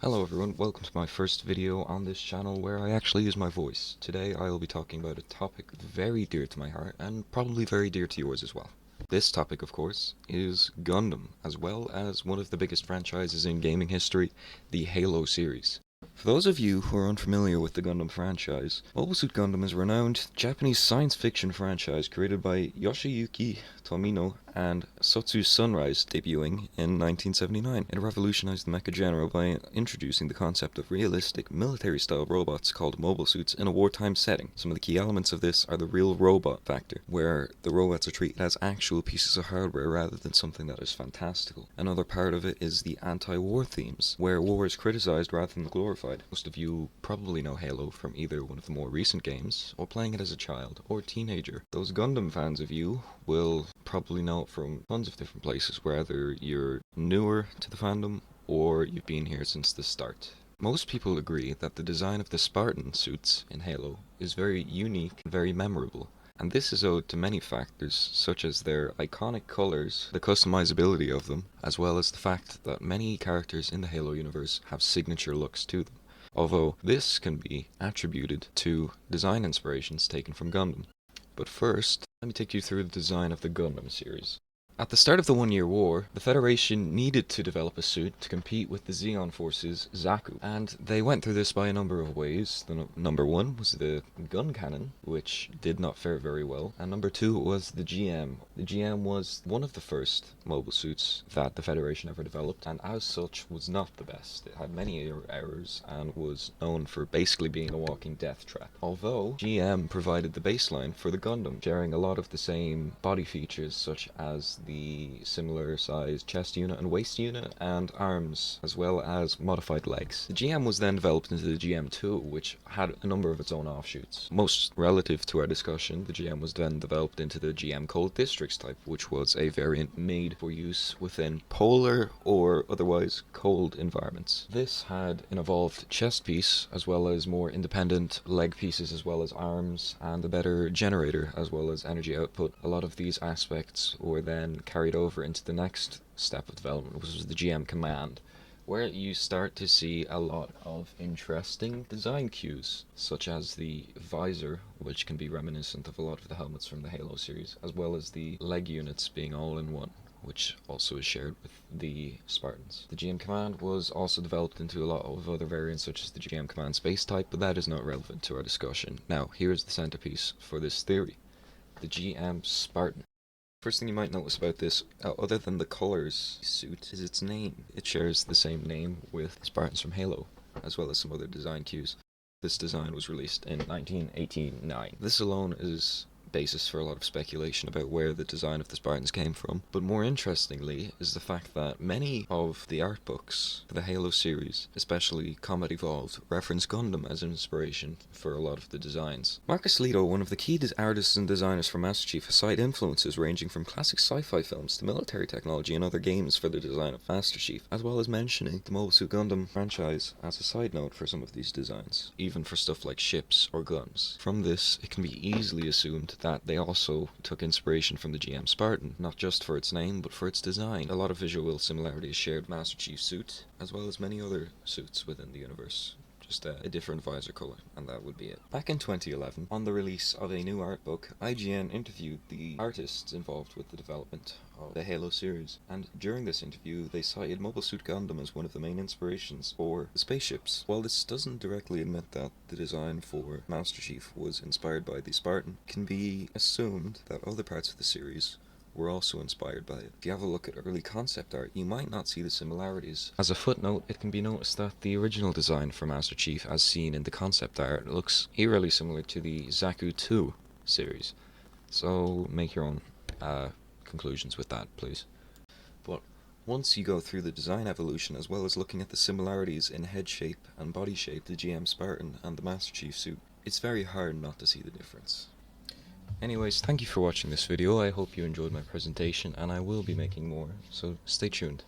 Hello everyone, welcome to my first video on this channel where I actually use my voice. Today I will be talking about a topic very dear to my heart and probably very dear to yours as well. This topic, of course, is Gundam, as well as one of the biggest franchises in gaming history, the Halo series. For those of you who are unfamiliar with the Gundam franchise, Mobile Suit Gundam is a renowned Japanese science fiction franchise created by Yoshiyuki Tomino and Sotsu Sunrise, debuting in 1979. It revolutionized the mecha genre by introducing the concept of realistic military-style robots called mobile suits in a wartime setting. Some of the key elements of this are the real robot factor, where the robots are treated as actual pieces of hardware rather than something that is fantastical. Another part of it is the anti-war themes, where war is criticized rather than glorified. Most of you probably know Halo from either one of the more recent games, or playing it as a child or teenager. Those Gundam fans of you will probably know it from tons of different places, whether you're newer to the fandom or you've been here since the start. Most people agree that the design of the Spartan suits in Halo is very unique and very memorable. And this is owed to many factors, such as their iconic colours, the customizability of them, as well as the fact that many characters in the Halo universe have signature looks to them, although this can be attributed to design inspirations taken from Gundam. But first, let me take you through the design of the Gundam series. At the start of the One-Year War, the Federation needed to develop a suit to compete with the Zeon forces' Zaku, and they went through this by a number of ways. Number one was the gun cannon, which did not fare very well, and number two was the GM. The GM was one of the first mobile suits that the Federation ever developed, and as such was not the best. It had many errors and was known for basically being a walking death trap. Although GM provided the baseline for the Gundam, sharing a lot of the same body features such as the similar sized chest unit and waist unit and arms, as well as modified legs. The GM was then developed into the GM2, which had a number of its own offshoots. Most relative to our discussion, the GM was then developed into the GM Cold Districts type, which was a variant made for use within polar or otherwise cold environments. This had an evolved chest piece, as well as more independent leg pieces, as well as arms, and a better generator, as well as energy output. A lot of these aspects were then carried over into the next step of development, which was the GM Command, where you start to see a lot of interesting design cues, such as the visor, which can be reminiscent of a lot of the helmets from the Halo series, as well as the leg units being all in one, which also is shared with the Spartans. The GM Command was also developed into a lot of other variants, such as the GM Command Space type, but that is not relevant to our discussion. Now, here's the centerpiece for this theory: the GM Spartan. First thing you might notice about this, other than the colors suit, is its name. It shares the same name with Spartans from Halo, as well as some other design cues. This design was released in 1989. This alone is basis for a lot of speculation about where the design of the Spartans came from, but more interestingly is the fact that many of the art books for the Halo series, especially Combat Evolved, reference Gundam as an inspiration for a lot of the designs. Marcus Leto, one of the key artists and designers for MasterChief, has cited influences ranging from classic sci-fi films to military technology and other games for the design of MasterChief, as well as mentioning the Mobile Suit Gundam franchise as a side note for some of these designs, even for stuff like ships or guns. From this, it can be easily assumed that they also took inspiration from the GM Spartan, not just for its name, but for its design. A lot of visual similarities shared Master Chief's suit, as well as many other suits within the universe. Just a different visor colour, and that would be it. Back in 2011, on the release of a new art book, IGN interviewed the artists involved with the development of the Halo series, and during this interview they cited Mobile Suit Gundam as one of the main inspirations for the spaceships. While this doesn't directly admit that the design for Master Chief was inspired by the Spartan, it can be assumed that other parts of the series were also inspired by it. If you have a look at early concept art, you might not see the similarities. As a footnote, it can be noticed that the original design for Master Chief, as seen in the concept art, looks eerily similar to the Zaku 2 series. So make your own conclusions with that, please. But once you go through the design evolution, as well as looking at the similarities in head shape and body shape, the GM Spartan and the Master Chief suit, it's very hard not to see the difference. Anyways, thank you for watching this video. I hope you enjoyed my presentation, and I will be making more, so stay tuned.